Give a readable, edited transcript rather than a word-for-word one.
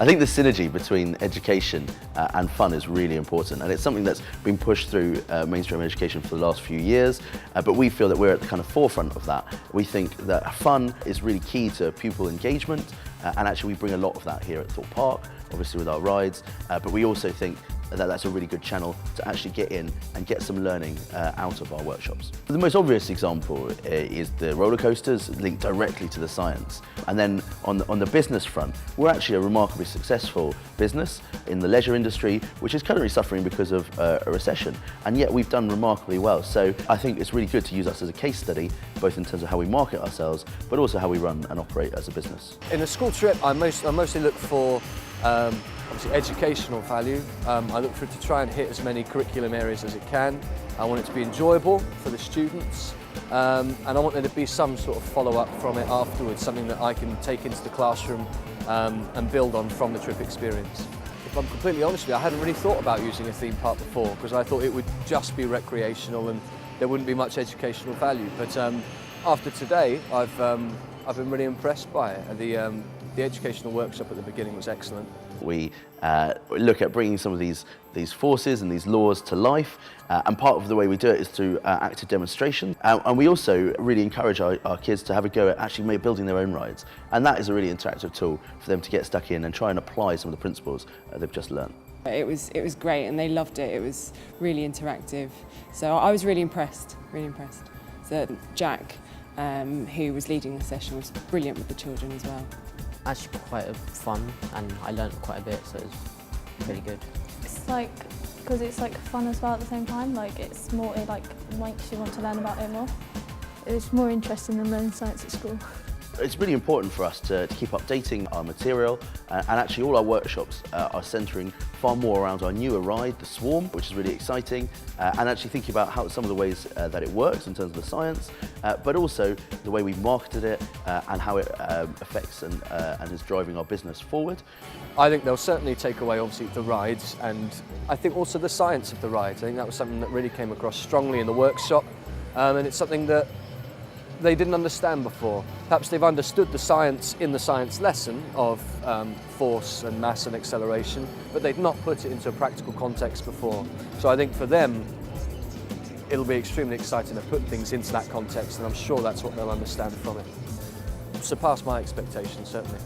I think the synergy between education and fun is really important, and it's something that's been pushed through mainstream education for the last few years, but we feel that we're at the kind of forefront of that. We think that fun is really key to pupil engagement, and actually we bring a lot of that here at Thorpe Park, obviously with our rides, but we also think that that's a really good channel to actually get in and get some learning out of our workshops. The most obvious example is the roller coasters linked directly to the science. And then on the business front, we're actually a remarkably successful business in the leisure industry, which is currently suffering because of a recession. And yet we've done remarkably well. So I think it's really good to use us as a case study, both in terms of how we market ourselves, but also how we run and operate as a business. In a school trip, I mostly look for obviously educational value. I look for it to try and hit as many curriculum areas as it can. I want it to be enjoyable for the students, and I want there to be some sort of follow-up from it afterwards, something that I can take into the classroom and build on from the trip experience. If I'm completely honest with you, I hadn't really thought about using a theme park before, because I thought it would just be recreational and there wouldn't be much educational value. But after today, I've been really impressed by it. The educational workshop at the beginning was excellent. We look at bringing some of these forces and these laws to life, and part of the way we do it is through active demonstration. And we also really encourage our kids to have a go at actually building their own rides. And that is a really interactive tool for them to get stuck in and try and apply some of the principles they've just learned. It was great and they loved it. It was really interactive. So I was really impressed, really impressed. So Jack, who was leading the session, was brilliant with the children as well. Actually quite fun, and I learned quite a bit, so it was really good. It's like, because it's like fun as well at the same time, like it's more, it like makes you want to learn about it more. It's more interesting than learning science at school. It's really important for us to keep updating our material, and actually all our workshops are centering far more around our newer ride, the Swarm, which is really exciting, and actually thinking about how some of the ways that it works in terms of the science, but also the way we've marketed it and how it affects and is driving our business forward. I think they'll certainly take away obviously the rides, and I think also the science of the rides. I think that was something that really came across strongly in the workshop, and it's something that they didn't understand before. Perhaps they've understood the science in the science lesson of force and mass and acceleration, but they've not put it into a practical context before. So I think for them, it'll be extremely exciting to put things into that context, and I'm sure that's what they'll understand from it. Surpassed my expectations, certainly.